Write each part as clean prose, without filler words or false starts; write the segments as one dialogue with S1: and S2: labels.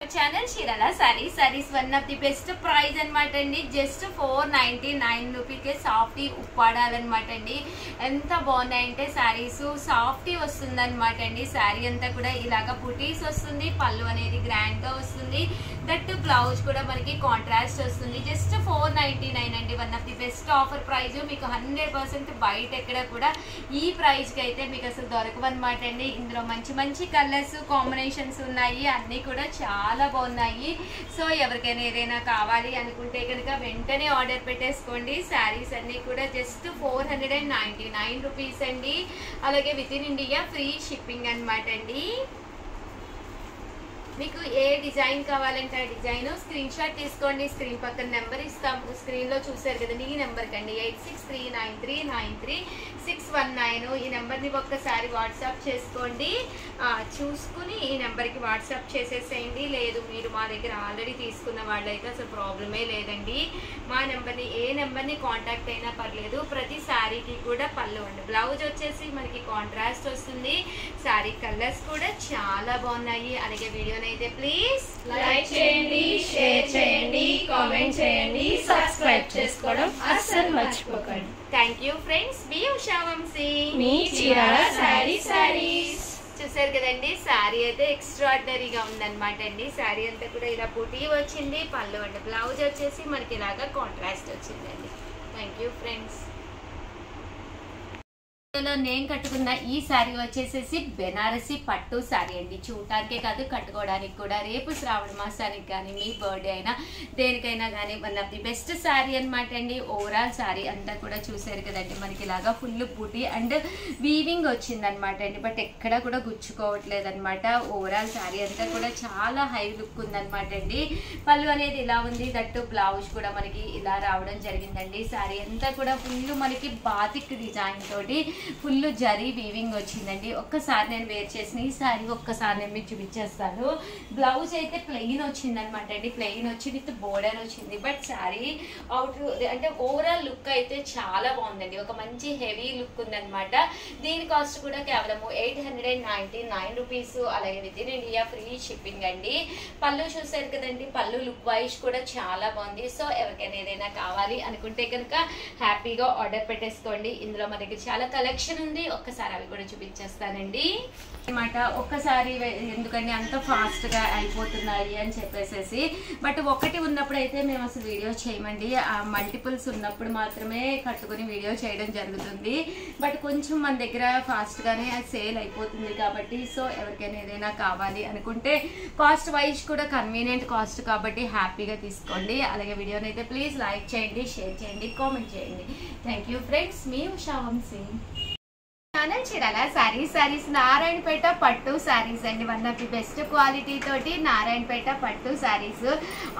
S1: channel Shirala sarees one of the best price అనమాట అండి. Just 499 రూపీకే softy ఉప్పాడాలు అనమాట అండి. ఎంత బాగున్నాయంటే సారీస్ సాఫ్టీ వస్తుంది అనమాట అండి. సారీ అంతా కూడా ఇలాగా బుటీస్ వస్తుంది, పళ్ళు అనేది గ్రాండ్ గా వస్తుంది, దట్ బ్లౌజ్ కూడా మనకి కాంట్రాస్ట్ వస్తుంది. జస్ట్ 499 అండి. One of the best offer praise. మీకు 100% బయట ఎక్కడ కూడా ఈ ప్రైస్ కి అయితే మీకు అసలు దొరకవన్నమాట అండి. ఇందులో మంచి మంచి కలర్స్ కాంబినేషన్స్ ఉన్నాయి, అన్ని కూడా చాలా బాగున్నాయి. సో ఎవరికైనా ఏదైనా కావాలి అనుకుంటే కనుక వెంటనే ఆర్డర్ పెట్టేసుకోండి. శారీస్ అన్ని కూడా జస్ట్ 499 రూపీస్ అండి. అలాగే within India free shipping అనమాట అండి. మీకు ఏ డిజైన్ కావాలంటే ఆ డిజైన్ స్క్రీన్ షాట్ తీసుకోండి. స్క్రీన్ పక్కన నెంబర్ ఇస్తాము, స్క్రీన్ లో చూసారు కదండి. ఈ నెంబర్ కండి 8639393619. ఈ నెంబర్ ని ఒక్కసారి వాట్సాప్ చేసుకోండి. చూసుకుని ఈ నెంబర్ కి వాట్సాప్ చేసేసేయండి. లేదు మీరు మా దగ్గర ఆల్రెడీ తీసుకున్న వాళ్ళైతే అసలు ప్రాబ్లమే లేదండి. మా నెంబర్ని ఏ నెంబర్ని కాంటాక్ట్ అయినా పర్లేదు. ప్రతి శారీకి కూడా పళ్ళు అండి. బ్లౌజ్ వచ్చేసి మనకి కాంట్రాస్ట్ వస్తుంది. శారీ కలర్స్ కూడా చాలా బాగున్నాయి. అలాగే వీడియోని అయితే ప్లీజ్
S2: లైక్ చేయండి, షేర్ చేయండి, కామెంట్ చేయండి, సబ్స్క్రైబ్ చేసుకోవడం అస్సలు మర్చిపోకండి.
S1: Thank you friends. మీ ఉషా వంశీ,
S2: మీ చీరాల సారీస్.
S1: చూసారు కదండి, శారీ అయితే ఎక్స్ట్రాడినరీగా ఉందన్నమాట అండి. శారీ అంతా కూడా ఇలా బుటీ వచ్చింది, పళ్ళు అండి, బ్లౌజ్ వచ్చేసి మనకి ఇలాగా కాంట్రాస్ట్ వచ్చిందండి. Thank you friends. నేను కట్టుకున్న ఈ శారీ వచ్చేసేసి బెనారసి పట్టు శారీ అండి. చూడటానికే కాదు కట్టుకోవడానికి కూడా. రేపు శ్రావణ మాసానికి కానీ మీ బర్త్డే అయినా దేనికైనా కానీ one of the best sari అనమాట అండి. ఓవరాల్ శారీ అంతా కూడా చూసారు కదండి, మనకి ఇలాగా ఫుల్ బూటీ అండ్ వీవింగ్ వచ్చిందనమాట అండి. బట్ ఎక్కడ కూడా గుచ్చుకోవట్లేదు అనమాట. ఓవరాల్ శారీ అంతా కూడా చాలా హై లుక్ ఉందనమాట అండి. పళ్ళు అనేది ఇలా ఉంది, దట్టు బ్లౌజ్ కూడా మనకి ఇలా రావడం జరిగిందండి. శారీ అంతా కూడా ఫుల్ మనకి బాతిక్ డిజైన్ తోటి ఫుల్ జరీ వీవింగ్ వచ్చిందండి. ఒక్కసారి నేను వేర్ చేసిన ఈ శారీ ఒక్కసారి నేను మీకు చూపించేస్తాను. బ్లౌజ్ అయితే ప్లెయిన్ వచ్చింది అనమాట అండి. ప్లెయిన్ వచ్చి విత్ బోర్డర్ వచ్చింది. బట్ శారీ అవుట్ అంటే ఓవరాల్ లుక్ అయితే చాలా బాగుందండి. ఒక మంచి హెవీ లుక్ ఉందనమాట. దీని కాస్ట్ కూడా కేవలం 899 రూపీస్. అలాగే within India free shipping అండి. పళ్ళు చూసారు కదండి, పళ్ళు లుక్ వైజ్ కూడా చాలా బాగుంది. సో ఎవరికైనా ఏదైనా కావాలి అనుకుంటే కనుక హ్యాపీగా ఆర్డర్ పెట్టేసుకోండి. ఇందులో మనకి చాలా కలెక్షన్ ఉంది. ఒక్కసారి అవి కూడా చూపించేస్తానండి అనమాట. ఒక్కసారి ఎందుకంటే అంత ఫాస్ట్ గా అయిపోతున్నాయి అని చెప్పేసేసి. బట్ ఒకటి ఉన్నప్పుడు అయితే మేము అసలు వీడియో చేయమండి. మల్టిపుల్స్ ఉన్నప్పుడు మాత్రమే కట్టుకుని వీడియో చేయడం జరుగుతుంది. బట్ కొంచెం మన దగ్గర ఫాస్ట్ గానే సేల్ అయిపోతుంది కాబట్టి సో ఎవరికైనా ఏదైనా కావాలి అనుకుంటే కాస్ట్ వైజ్ కూడా కన్వీనియంట్ కాస్ట్ కాబట్టి హ్యాపీగా తీసుకోండి. అలాగే వీడియోని అయితే ప్లీజ్ లైక్ చేయండి, షేర్ చేయండి, కామెంట్ చేయండి. Thank you friends. మీ ఉషా వంశీ. ఛానల్ చీరాల సారీస్ నారాయణపేట పట్టు సారీస్ అండి. One of the best quality తోటి నారాయణపేట పట్టు సారీస్.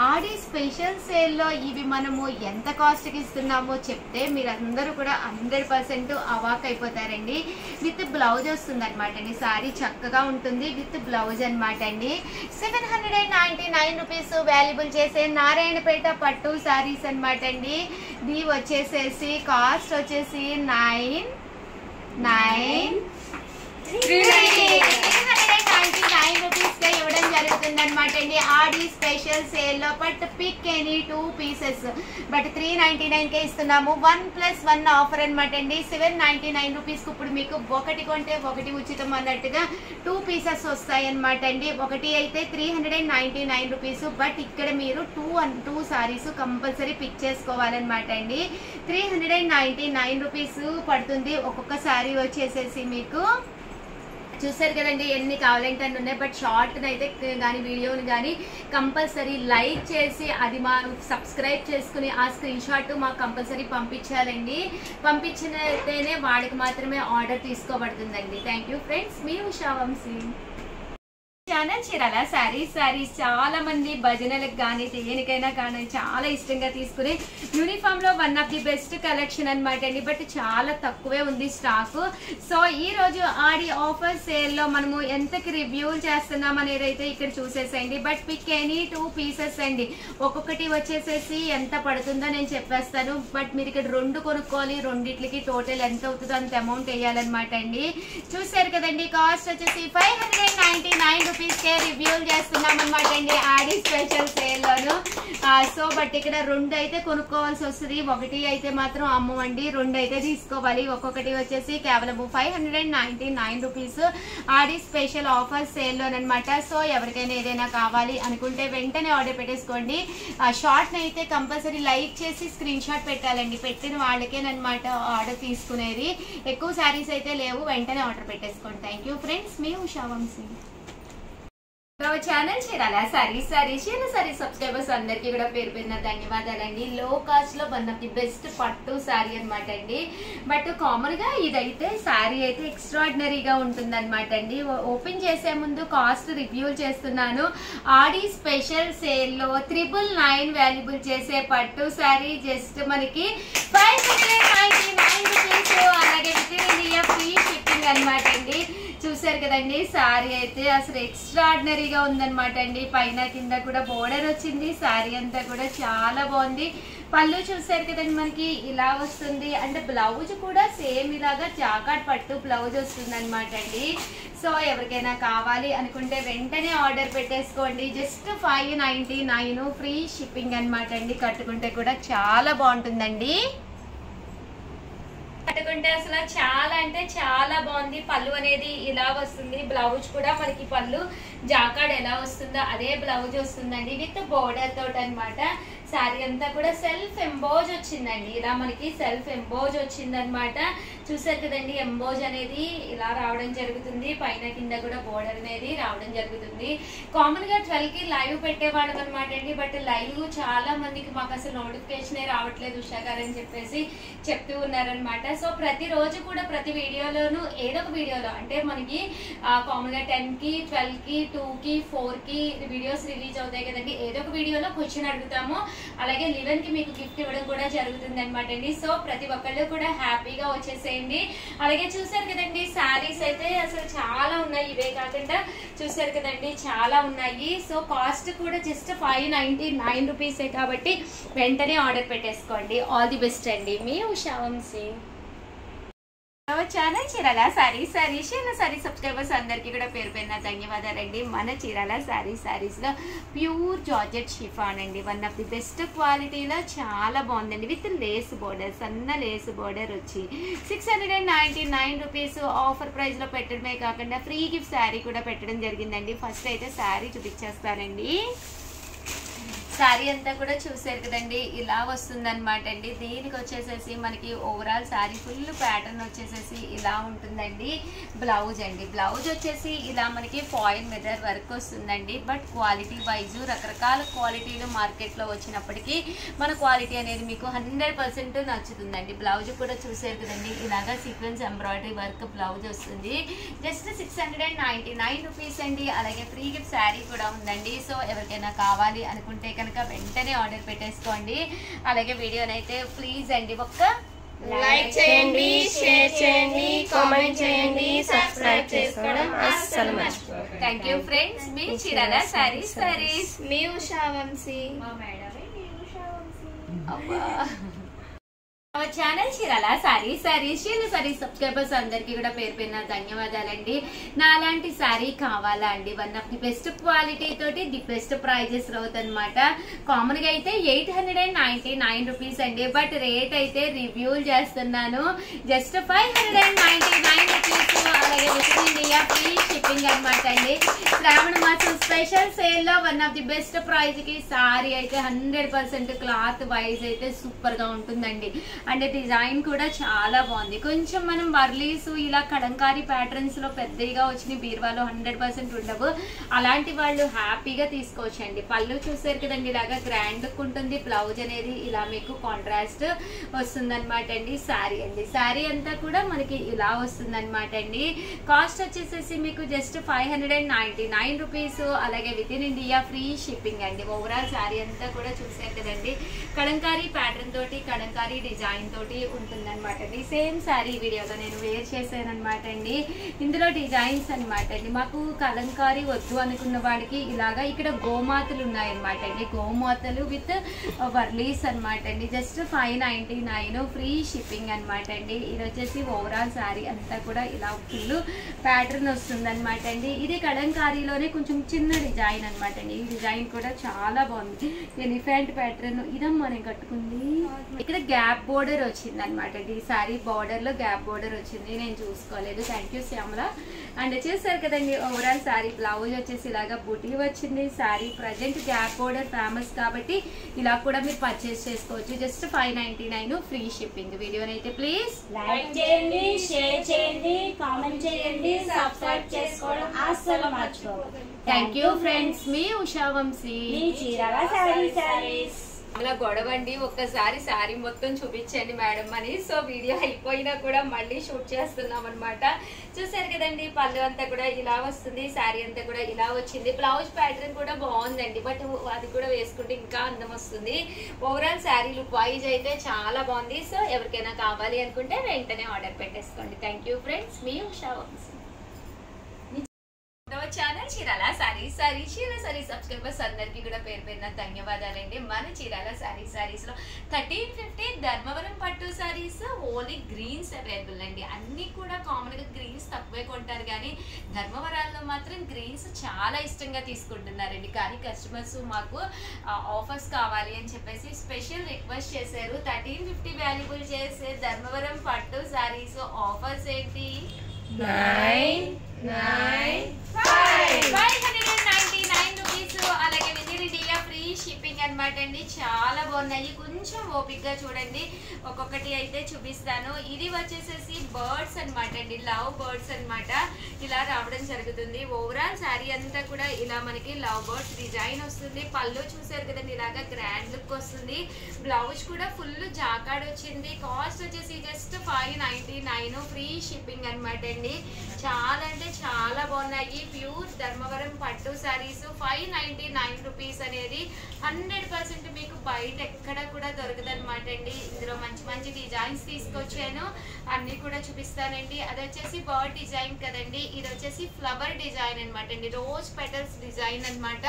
S1: ఆడి స్పెషల్ సేల్లో ఇవి మనము ఎంత కాస్ట్కి ఇస్తున్నామో చెప్తే మీరందరూ కూడా 100% అవాక్ అయిపోతారండి. విత్ బ్లౌజ్ వస్తుంది అనమాట అండి. సారీ చక్కగా ఉంటుంది విత్ బ్లౌజ్ అనమాట అండి. 799 రూపీస్ వాల్యుబుల్ చేసే నారాయణపేట పట్టు సారీస్ అనమాట అండి. ఇది వచ్చేసేసి కాస్ట్ వచ్చేసి 399 రూపీస్ గా ఇవ్వడం జరుగుతుంది అనమాట అండి. ఆడి స్పెషల్ సేల్ లో but pick any 2 pieces but 399 కే ఇస్తున్నాము. 1+1 ఆఫర్ అనమాట అండి. 799 రూపీస్ కు ఇప్పుడు మీకు ఒకటి కొంటే ఒకటి ఉచితం అన్నట్టుగా 2 పీసెస్ వస్తాయి అనమాట అండి. ఒకటి అయితే 399 రూపీస్. బట్ ఇక్కడ మీరు 2 సారీస్ కంపల్సరీ పిక్ చేసుకోవాలన్నమాట అండి. 399 రూపీస్ పడుతుంది ఒక్కొక్క సారీ వచ్చేసేసి. మీకు చూసారు కదండి ఎన్ని కావాలంటే అన్ని ఉన్నాయి. బట్ షార్ట్ అయితే కానీ వీడియోని కానీ కంపల్సరీ లైక్ చేసి అది మా సబ్స్క్రైబ్ చేసుకుని ఆ స్క్రీన్ షాట్ మాకు కంపల్సరీ పంపించాలండి. పంపించినైతేనే వాడికి మాత్రమే ఆర్డర్ తీసుకోబడుతుందండి. Thank you friends. మీ ఉషా వంశీ. ఛానల్ చీరాల సారీస్ చాలా మంది భజనలకు కానీ దేనికైనా కానీ చాలా ఇష్టంగా తీసుకునే యూనిఫామ్ లో one of the best collection అనమాట అండి. బట్ చాలా తక్కువే ఉంది స్టాక్. సో ఈ రోజు ఆడి ఆఫర్ సేల్ లో మనము ఎంతకి రివ్యూలు చేస్తున్నాం అనేది అయితే ఇక్కడ చూసేసేయండి. బట్ పిక్ ఎనీ 2 పీసెస్ అండి. ఒక్కొక్కటి వచ్చేసేసి ఎంత పడుతుందో నేను చెప్పేస్తాను. బట్ మీరు ఇక్కడ 2 కొనుక్కోవాలి. రెండిట్లకి టోటల్ ఎంత అవుతుందో అంత అమౌంట్ వేయాలన్నమాట అండి. చూసారు కదండి, కాస్ట్ వచ్చేసి 599 రూపీస్ రూపీస్కే రివ్యూలు చేస్తున్నాం అనమాట అండి ఆడి స్పెషల్ సేల్లోను. సో బట్ ఇక్కడ 2 అయితే కొనుక్కోవాల్సి వస్తుంది, 1 అయితే మాత్రం అమ్మవండి, 2 అయితే తీసుకోవాలి. ఒక్కొక్కటి వచ్చేసి కేవలం 599 రూపీస్ ఆడి స్పెషల్ ఆఫర్ సేల్లోనమాట. సో ఎవరికైనా ఏదైనా కావాలి అనుకుంటే వెంటనే ఆర్డర్ పెట్టేసుకోండి. షార్ట్ అయితే కంపల్సరీ లైక్ చేసి స్క్రీన్ షాట్ పెట్టాలండి, పెట్టిన వాళ్ళకేనమాట ఆర్డర్ తీసుకునేది. ఎక్కువ శారీస్ అయితే లేవు, వెంటనే ఆర్డర్ పెట్టేసుకోండి. థ్యాంక్ యూ ఫ్రెండ్స్, మీ Usha Vamsi. Channel Chirala sorry subscribers అందరికి కూడా పేరు పేరున ధన్యవాదాలండి. లో కాస్ట్ లో వన్ ఆఫ్ ది బెస్ట్ పట్టు శారీ అనమాట అండి. బట్ కామన్ గా ఇదైతే శారీ అయితే ఎక్స్ట్రాడినరీగా ఉంటుంది అనమాట అండి. ఓపెన్ చేసే ముందు కాస్ట్ రివ్యూ చేస్తున్నాను. ఆడి స్పెషల్ సేల్ లో 999 వాల్యుబుల్ చేసే పట్టు శారీ జస్ట్ మనకి 599 రూపీస్, అలాగే within India free shipping అనమాట అండి. చూసారు కదండి, శారీ అయితే అసలు ఎక్స్ట్రాడినరీగా ఉందన్నమాట అండి. పైన కింద కూడా బోర్డర్ వచ్చింది, శారీ అంతా కూడా చాలా బాగుంది. పళ్ళు చూసారు కదండి, మనకి ఇలా వస్తుంది. అంటే బ్లౌజ్ కూడా సేమ్ ఇలాగా జాకాట్ పట్టు బ్లౌజ్ వస్తుంది అనమాట అండి. సో ఎవరికైనా కావాలి అనుకుంటే వెంటనే ఆర్డర్ పెట్టేసుకోండి. జస్ట్ 599 ఫ్రీ షిప్పింగ్ అనమాట అండి. కట్టుకుంటే కూడా చాలా బాగుంటుందండి. కట్టుకుంటే అసలు చాలా అంటే చాలా బాగుంది. పళ్ళు అనేది ఇలా వస్తుంది, బ్లౌజ్ కూడా మనకి పళ్ళు జాకాడ్ ఎలా వస్తుందో అదే బ్లౌజ్ వస్తుందండి విత్ బోర్డర్ తోటి అనమాట. శారీ అంతా కూడా సెల్ఫ్ ఎంబోజ్ వచ్చిందండి, ఇలా మనకి సెల్ఫ్ ఎంబోజ్ వచ్చిందనమాట. చూసారు కదండి, ఎంబోజ్ అనేది ఇలా రావడం జరుగుతుంది, పైన కింద కూడా బోర్డర్ అనేది రావడం జరుగుతుంది. కామన్ గా 12కి లైవ్ పెట్టేవాళ్ళం అనమాట అండి. బట్ లైవ్ చాలా మందికి మాకు అసలు నోటిఫికేషనే రావట్లేదు ఉషా గారు అని చెప్పేసి చెప్తూ ఉన్నారనమాట. సో ప్రతిరోజు కూడా ప్రతి వీడియోలోనూ ఏదో ఒక వీడియోలో అంటే మనకి కామన్ గా 10కి 12కి 2కి 4కి వీడియోస్ రిలీజ్ అవుతాయి కదండి. ఏదో ఒక వీడియోలో క్వశ్చన్ అడుగుతాము, అలాగే 11కి మీకు గిఫ్ట్ ఇవ్వడం కూడా జరుగుతుంది అనమాట అండి. సో ప్రతి ఒక్కళ్ళు కూడా హ్యాపీగా వచ్చేసేయండి. అలాగే చూసారు కదండి, శారీస్ అయితే అసలు చాలా ఉన్నాయి, ఇవే కాకుండా చూసారు కదండి చాలా ఉన్నాయి. సో కాస్ట్ కూడా జస్ట్ 599 రూపీసే కాబట్టి వెంటనే ఆర్డర్ పెట్టేసుకోండి. ఆల్ ది బెస్ట్ అండి, మీ Usha Vamsi. Channel Chirala sorry subscribers అందరికీ కూడా పేరు పేరున ధన్యవాదాలండి. మన చీరాల సారీస్ లో ప్యూర్ జార్జెట్ షిఫాన్ అండి, వన్ ఆఫ్ ది బెస్ట్ క్వాలిటీలో చాలా బాగుందండి. విత్ లేస్ బోర్డర్, సన్న లేస్ బోర్డర్ వచ్చి 699 రూపీస్ ఆఫర్ ప్రైస్ లో పెట్టడమే కాకుండా ఫ్రీ గిఫ్ట్ శారీ కూడా పెట్టడం జరిగిందండి. ఫస్ట్ అయితే శారీ చూపించేస్తానండి. శారీ అంతా కూడా చూసారు కదండి, ఇలా వస్తుంది అనమాట అండి. దీనికి వచ్చేసేసి మనకి ఓవరాల్ శారీ ఫుల్ ప్యాటర్న్ వచ్చేసేసి ఇలా ఉంటుందండి. బ్లౌజ్ అండి, బ్లౌజ్ వచ్చేసి ఇలా మనకి ఫాయిల్ మిర్రర్ వర్క్ వస్తుందండి. బట్ క్వాలిటీ వైజ్ రకరకాల క్వాలిటీలు మార్కెట్లో వచ్చినప్పటికీ మన క్వాలిటీ అనేది మీకు 100% నచ్చుతుందండి. బ్లౌజ్ కూడా చూసారు కదండి, ఇలాగా సీక్వెన్స్ ఎంబ్రాయిడరీ వర్క్ బ్లౌజ్ వస్తుంది. జస్ట్ 699 రూపీస్ అండి. అలాగే ఫ్రీ గిఫ్ట్ శారీ కూడా ఉందండి. సో ఎవరికైనా కావాలి అనుకుంటే కనుక వెంటనే ఆర్డర్ పెట్టేసుకోండి. అలాగే వీడియోనైతే ప్లీజ్ అండి ఒక్క
S2: లైక్ చేయండి, షేర్ చేయండి, కామెంట్ చేయండి, సబ్స్క్రైబ్ చేసుకోవడం అస్సలు మర్చిపోకండి.
S1: థ్యాంక్ యూ ఫ్రెండ్స్, మీ చీరాల సారీస్
S2: మీ ఉషా వంశీ.
S1: మా మేడమే మీ Usha Vamsi. Channel Chirala sorry subscribers అందరికీ కూడా పేరు పేరున ధన్యవాదాలండి. నాలాంటి శారీ కావాలా అండి, one of the best quality తోటి ది బెస్ట్ ప్రైజెస్ అవుతుందన్నమాట. కామన్ గా అయితే 899 రూపీస్ అండి. బట్ రేట్ అయితే రివ్యూలు చేస్తున్నాను, జస్ట్ 599 రూపీస్. అలాగే within India free shipping అనమాట అండి. శ్రావణ మాసం స్పెషల్ సేల్ లో one of the best prize కి శారీ అయితే 100% క్లాత్ వైజ్ అయితే సూపర్ గా ఉంటుందండి. అంటే డిజైన్ కూడా చాలా బాగుంది. కొంచెం మనం వర్లీస్ ఇలా కలంకారీ ప్యాటర్న్స్ లో పెద్దగా వచ్చిన బీరువాలో 100% ఉండవు, అలాంటి వాళ్ళు హ్యాపీగా తీసుకోవచ్చండి. పళ్ళు చూసారు కదండి, ఇలాగా గ్రాండ్ లుక్ ఉంటుంది. బ్లౌజ్ అనేది ఇలా మీకు కాంట్రాస్ట్ వస్తుంది అనమాట అండి. శారీ అంతా కూడా మనకి ఇలా వస్తుంది అనమాట అండి. కాస్ట్ వచ్చేసేసి మీకు జస్ట్ 599 రూపీస్. అలాగే within India free shipping అండి. ఓవరాల్ శారీ అంతా కూడా చూసారు కదండి, కలంకారీ ప్యాటర్న్ తోటి కలంకారీ డిజైన్ తోటి ఉంటుందన్నమాట అండి. సేమ్ శారీ వీడియోలో నేను వేర్ చేశాను అనమాట అండి. ఇందులో డిజైన్స్ అనమాట అండి. మాకు కలంకారీ వద్దు అనుకున్న వాడికి ఇలాగా ఇక్కడ గోమాతలు ఉన్నాయన్నమాట అండి. గోమాతలు విత్ వర్లీస్ అనమాట అండి. జస్ట్ 599 ఫ్రీ షిప్పింగ్ అనమాట అండి. ఇది వచ్చేసి ఓవరాల్ శారీ అంతా కూడా ఇలా ఫ్రీ ఫుల్ ప్యాటర్న్ వస్తుంది అనమాట అండి. ఇది కలంకారీలోనే కొంచెం చిన్న డిజైన్ అనమాట అండి. ఈ డిజైన్ కూడా చాలా బాగుంది. ఎలిఫెంట్ ప్యాటర్న్ ఇదమ్మా నేను కట్టుకుంది. ఇక్కడ గ్యాప్ బోర్డర్ వచ్చింది అనమాట అండి. ఈ సారీ బార్డర్ లో గ్యాప్ బోర్డర్ వచ్చింది, నేను చూసుకోలేదు. Thank you Shyamala. అండ్ చూసారు కదండి ఓవరాల్ సారీ బ్లౌజ్ వచ్చేసి ఇలాగా బుటీ వచ్చింది. Saree present gap border famous కాబట్టి ఇలా కూడా మీరు పర్చేస్ చేసుకోవచ్చు. Just 599 free shipping. వీడియోనైతే ప్లీజ్
S2: లైక్ చేయండి, షేర్ చేయండి, కామెంట్ చేయండి, సబ్స్క్రైబ్ చేసుకోవడం అస్సలు మర్చిపోవద్దు.
S1: Thank you friends. మీ ఉషా వంశీ,
S2: మీ చీరాల సారీస్.
S1: అలా గొడవండి, ఒక్కసారి శారీ మొత్తం చూపించండి మేడం అని. సో వీడియో అయిపోయినా కూడా మళ్ళీ షూట్ చేస్తున్నాం అనమాట. చూసారు కదండి పళ్ళు అంతా కూడా ఇలా వస్తుంది, శారీ అంతా కూడా ఇలా వచ్చింది. బ్లౌజ్ ప్యాటర్న్ కూడా బాగుందండి, బట్ అది కూడా వేసుకుంటే ఇంకా అందం వస్తుంది. ఓవరాల్ శారీ లుక్ వైజ్ అయితే చాలా బాగుంది. సో ఎవరికైనా కావాలి అనుకుంటే వెంటనే ఆర్డర్ పెట్టేసుకోండి. Thank you friends. మీ Usha Vamsi channel Chirala saris. Chirala sorry subscribers అందరికీ కూడా పేరు పేరున ధన్యవాదాలండి. మన చీరాల సారీస్ లో 1350 ధర్మవరం పట్టు సారీస్ ఓన్లీ గ్రీన్స్ అవైలబుల్ అండి. అన్ని కూడా కామన్ గా గ్రీన్స్ తక్కువే కొంటారు, కానీ ధర్మవరాల్లో మాత్రం గ్రీన్స్ చాలా ఇష్టంగా తీసుకుంటున్నారండి. కానీ కస్టమర్స్ మాకు ఆఫర్స్ కావాలి అని చెప్పేసి స్పెషల్ రిక్వెస్ట్ చేశారు. 1350 వాల్యుబుల్ చేసే ధర్మవరం పట్టు సారీస్ ఆఫర్స్ ఏంటి? 599 రూపీస్. అలాగే విత్ ఇండియా ఫ్రీ షిప్పింగ్ అనమాట అండి. చాలా బాగున్నాయి, కొంచెం ఓపిక్ గా చూడండి. ఒక్కొక్కటి అయితే చూపిస్తాను. ఇది వచ్చేసేసి బర్డ్స్ అనమాట అండి, లవ్ బర్డ్స్ అనమాట. ఇలా రావడం జరుగుతుంది. ఓవరాల్ శారీ అంతా కూడా ఇలా మనకి లవ్ బర్డ్స్ డిజైన్ వస్తుంది. పళ్ళు చూసారు కదండి ఇలాగా గ్రాండ్ లుక్ వస్తుంది. బ్లౌజ్ కూడా ఫుల్ జాకాడ్ వచ్చింది. కాస్ట్ వచ్చేసి జస్ట్ 599 ఫ్రీ షిప్పింగ్ అనమాట అండి. చాలా అంటే చాలా బాగున్నాయి. ప్యూర్ ధర్మవరం పట్టు సారీస్ 599 రూపీస్ అనేది 100% మీకు బయట ఎక్కడ కూడా దొరకదు అనమాట అండి. ఇందులో మంచి మంచి డిజైన్స్ తీసుకొచ్చాను, అన్ని కూడా చూపిస్తానండి. అది వచ్చేసి బర్డ్ డిజైన్ కదండి, ఇది వచ్చేసి ఫ్లవర్ డిజైన్ అనమాట అండి. రోజ్ పెటల్స్ డిజైన్ అనమాట.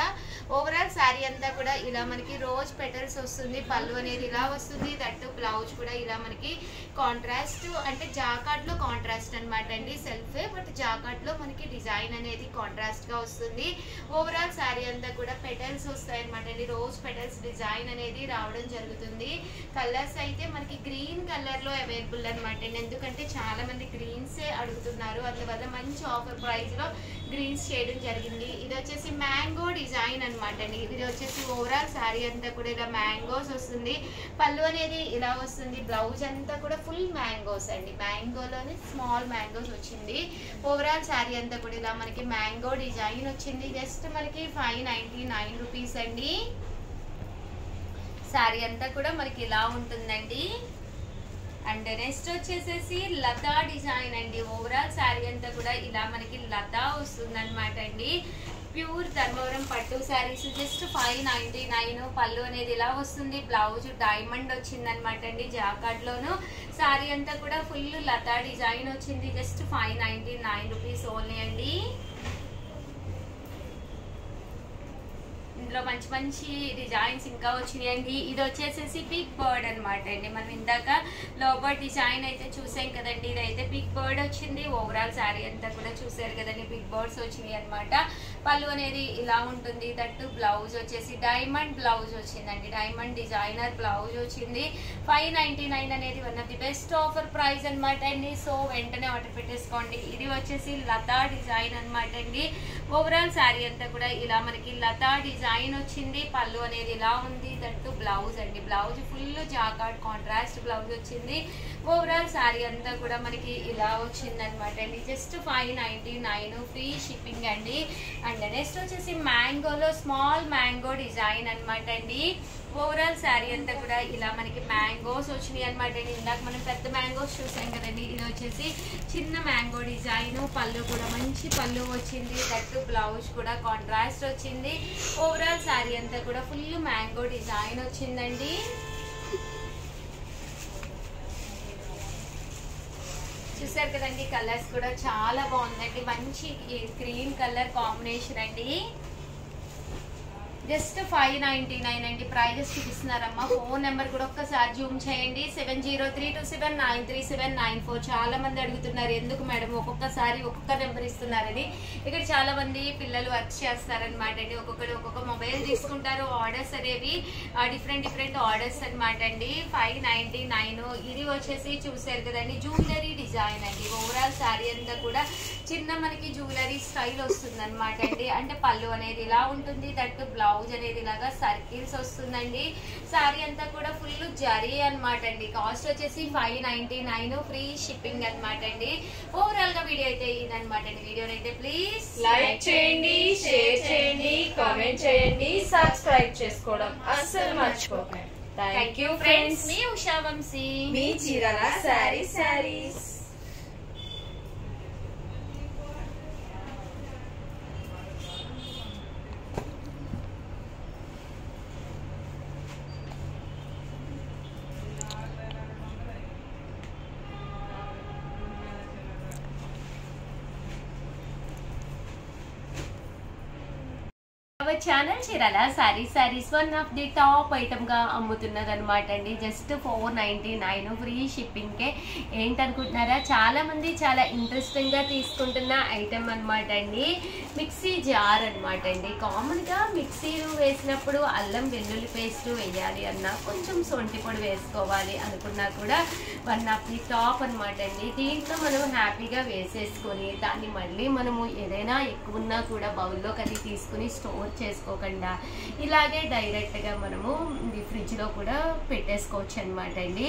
S1: ఓవరాల్ శారీ అంతా కూడా ఇలా మనకి రోజ్ పెటల్స్ వస్తుంది. పళ్ళు అనేది ఇలా వస్తుంది. దట్టు బ్లౌజ్ కూడా ఇలా మనకి కాంట్రాస్ట్, అంటే జాకాట్ లో కాంట్రాస్ట్ అనమాట అండి. సెల్ఫే బట్ జాకాట్ లో మనకి డిజైన్ అనేది కాంట్రాస్ట్ గా వస్తుంది. ఓవరాల్ శారీ అంతా కూడా పెటల్స్ వస్తాయి అనమాట అండి. రోజ్ పెటల్స్ డిజైన్ అనేది రావడం జరుగుతుంది. కలర్స్ అయితే మనకి గ్రీన్ కలర్ లో అవైలబుల్ అనమాట అండి. ఎందుకంటే చాలా మంది గ్రీన్స్ అడుగుతున్నారు, అందువల్ల మంచి ఆఫర్ ప్రైస్ లో గ్రీన్స్ చేయడం జరిగింది. ఇది వచ్చేసి మ్యాంగో డిజైన్ అనమాట అండి. ఇది వచ్చేసి ఓవరాల్ శారీ అంతా కూడా ఇలా మ్యాంగోస్ వస్తుంది. పళ్ళు అనేది ఇలా వస్తుంది. బ్లౌజ్ అంతా కూడా ఫుల్ మ్యాంగోస్ అండి. మ్యాంగోలోనే స్మాల్ మ్యాంగోస్ వచ్చింది. ఓవరాల్ శారీ అంతా కూడా ఇలా మనకి మ్యాంగో డిజైన్ వచ్చింది. జస్ట్ మనకి 599 రూపీస్ అండి. శారీ అంతా కూడా మనకి ఇలా ఉంటుందండి. అండ్ నెక్స్ట్ వచ్చేసేసి లతా డిజైన్ అండి. ఓవరాల్ శారీ అంతా కూడా ఇలా మనకి లతా వస్తుంది అనమాట అండి. ప్యూర్ ధర్మవరం పట్టు శారీస్ జస్ట్ 599. పళ్ళు అనేది ఇలా వస్తుంది. బ్లౌజ్ డైమండ్ వచ్చింది అనమాట అండి జాకాట్ లోను. శారీ అంతా కూడా ఫుల్ లతా డిజైన్ వచ్చింది. జస్ట్ 599 రూపీస్ ఓన్లీ అండి. ఇందులో మంచి మంచి డిజైన్స్ ఇంకా వచ్చినాయండి. ఇది వచ్చేసేసి బిగ్ బర్డ్ అనమాట అండి. మనం ఇందాక లో బర్డ్ డిజైన్ అయితే చూసాం కదండి, ఇదైతే బిగ్ బర్డ్ వచ్చింది. ఓవరాల్ శారీ అంతా కూడా చూసారు కదండి, బిగ్ బర్డ్స్ వచ్చినాయి అనమాట. పళ్ళు అనేది ఇలా ఉంటుంది. దట్టు బ్లౌజ్ వచ్చేసి డైమండ్ బ్లౌజ్ వచ్చిందండి. డైమండ్ డిజైనర్ బ్లౌజ్ వచ్చింది. 599 అనేది one of the best offer price అనమాట అండి. సో వెంటనే ఆర్డర్ పెట్టేసుకోండి. ఇది వచ్చేసి లతా డిజైన్ అనమాట అండి. ఓవరాల్ శారీ అంతా కూడా ఇలా మనకి లతా డిజైన్ వచ్చింది. పళ్ళు అనేది ఇలా ఉంది. దట్టు బ్లౌజ్ అండి. బ్లౌజ్ ఫుల్ జాకాట్ కాంట్రాస్ట్ బ్లౌజ్ వచ్చింది. ఓవరాల్ శారీ అంతా కూడా మనకి ఇలా వచ్చింది అనమాట అండి. జస్ట్ 599 ఫ్రీ షిప్పింగ్ అండి. అండ్ నెక్స్ట్ వచ్చేసి మ్యాంగోలో స్మాల్ మ్యాంగో డిజైన్ అనమాట అండి. ఓవరాల్ శారీ అంతా కూడా ఇలా మనకి మ్యాంగోస్ వచ్చినాయి అనమాట అండి. ఇందాక మనం పెద్ద మ్యాంగోస్ చూసాం కదండి, ఇది వచ్చేసి చిన్న మ్యాంగో డిజైన్. పళ్ళు కూడా మంచి పళ్ళు వచ్చింది. దట్టు బ్లౌజ్ కూడా కాంట్రాస్ట్ వచ్చింది. ఓవరాల్ శారీ అంతా కూడా ఫుల్ మ్యాంగో డిజైన్ వచ్చిందండి. చూసారు కదండి, కలర్స్ కూడా చాలా బాగుందండి. మంచి గ్రీన్ కలర్ కాంబినేషన్ అండి. జస్ట్ 599 అండి. ప్రైజెస్ చూపిస్తున్నారమ్మా. ఫోన్ నెంబర్ కూడా ఒక్కసారి జూమ్ చేయండి. 703279937994. చాలా మంది అడుగుతున్నారు ఎందుకు మేడం ఒక్కొక్కసారి ఒక్కొక్క నెంబర్ ఇస్తున్నారని. ఇక్కడ చాలా మంది పిల్లలు వర్క్ చేస్తారనమాట అండి. ఒక్కొక్క మొబైల్ తీసుకుంటారు. ఆర్డర్స్ అనేవి డిఫరెంట్ ఆర్డర్స్ అనమాట అండి. 599. ఇది వచ్చేసి చూసారు కదండి జ్యువెలరీ డిజైన్ అండి. ఓవరాల్ శారీ అంతా కూడా చిన్న మనకి జ్యువెలరీ స్టైల్ వస్తుంది అనమాట అండి. అంటే పళ్ళు అనేది ఇలా ఉంటుంది, దట్టు బ్లౌజ్ అనేది ఇలాగా సర్కిల్స్ వస్తుందండి. శారీ అంతా కూడా ఫుల్ జరీ అనమాట అండి. కాస్ట్ వచ్చేసి 599, ఫ్రీ షిప్పింగ్ అనమాట అండి. ఓవరాల్ గా వీడియో అయితే ఇదనమాట అండి. వీడియోని అయితే ప్లీజ్
S2: లైక్ చేయండి, షేర్ చేయండి, కామెంట్ చేయండి, సబ్స్క్రైబ్ చేసుకోవడం అస్సలు మర్చిపోకండి.
S1: Thank you friends. మీ ఉషా వంశీ,
S2: మీ Chirala saris.
S1: Our channel Chirala saris one of the top item గా అమ్ముతున్నది అనమాట అండి. జస్ట్ 499, ఫ్రీ షిప్పింగ్ కే. ఏంటనుకుంటున్నారా, చాలా మంది చాలా ఇంట్రెస్టింగ్ గా తీసుకుంటున్న ఐటమ్ అనమాట అండి. మిక్సీ జార్ అనమాట అండి. కామన్ గా మిక్సీలు వేసినప్పుడు అల్లం వెల్లుల్లి పేస్ట్ వేయాలి అన్నా, కొంచెం సొంటి పొడి వేసుకోవాలి అనుకున్నా కూడా వన్ ఆఫ్ ది టాప్ అనమాట అండి. దీంట్లో మనం హ్యాపీగా వేసేసుకొని దాన్ని మళ్ళీ మనము ఏదైనా ఎక్కువ ఉన్నా కూడా బౌల్లో కది తీసుకుని స్టోర్ చేసుకోకుండా ఇలాగే డైరెక్ట్ గా మనము ఫ్రిడ్జ్ లో కూడా పెట్టేసుకోవచ్చు అనమాట అండి.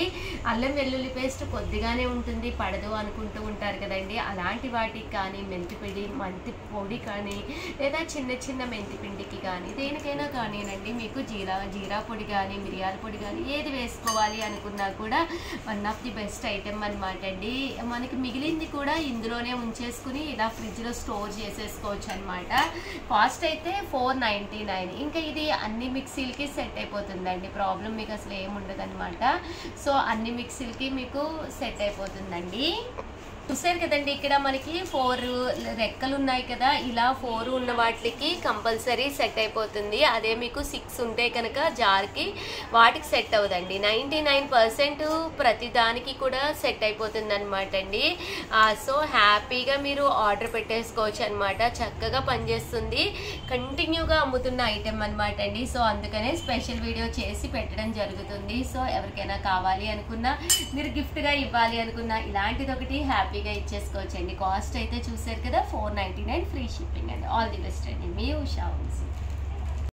S1: అల్లం వెల్లుల్లి పేస్ట్ కొద్దిగానే ఉంటుంది, పడదు అనుకుంటూ ఉంటారు కదండి. అలాంటి వాటికి కానీ మెంతి పొడి కానీ లేదా చిన్న మెంతి పిండికి కానీ దేనికైనా కానీనండి మీకు జీరా పొడి కానీ మిరియాల పొడి కానీ ఏది వేసుకోవాలి అనుకున్నా కూడా one of the best item అనమాట అండి. మనకి మిగిలింది కూడా ఇందులోనే ఉంచేసుకుని ఇలా ఫ్రిడ్జ్ లో స్టోర్ చేసేసుకోవచ్చు అనమాట. కాస్ట్ అయితే 499. ఇంకా ఇది అన్ని మిక్సీలకి సెట్ అయిపోతుందండి. ప్రాబ్లం మీకు అసలు ఏముండదు అనమాట. సో అన్ని మిక్సీలకి మీకు సెట్ అయిపోతుందండి. చూసారు కదండి ఇక్కడ మనకి 4 రెక్కలు ఉన్నాయి కదా, ఇలా 4 ఉన్న వాటికి కంపల్సరీ సెట్ అయిపోతుంది. అదే మీకు 6 ఉంటే కనుక జార్కి వాటికి సెట్ అవ్వదండి. 99% ప్రతి దానికి కూడా సెట్ అయిపోతుంది అనమాట అండి. సో హ్యాపీగా మీరు ఆర్డర్ పెట్టేసుకోవచ్చు అనమాట. చక్కగా పనిచేస్తుంది, కంటిన్యూగా అమ్ముతున్న ఐటెం అనమాట అండి. సో అందుకనే స్పెషల్ వీడియో చేసి పెట్టడం జరుగుతుంది. సో ఎవరికైనా కావాలి అనుకున్నా, మీరు గిఫ్ట్గా ఇవ్వాలి అనుకున్నా ఇలాంటిది ఒకటి హ్యాపీగా ఇచ్చేసుకోవచ్చండి. కాస్ట్ అయితే చూసారు కదా 499, ఫ్రీ షిప్పింగ్ అండి. ఆల్ ది బెస్ట్ అండి. మీ ఉషా వంశీ.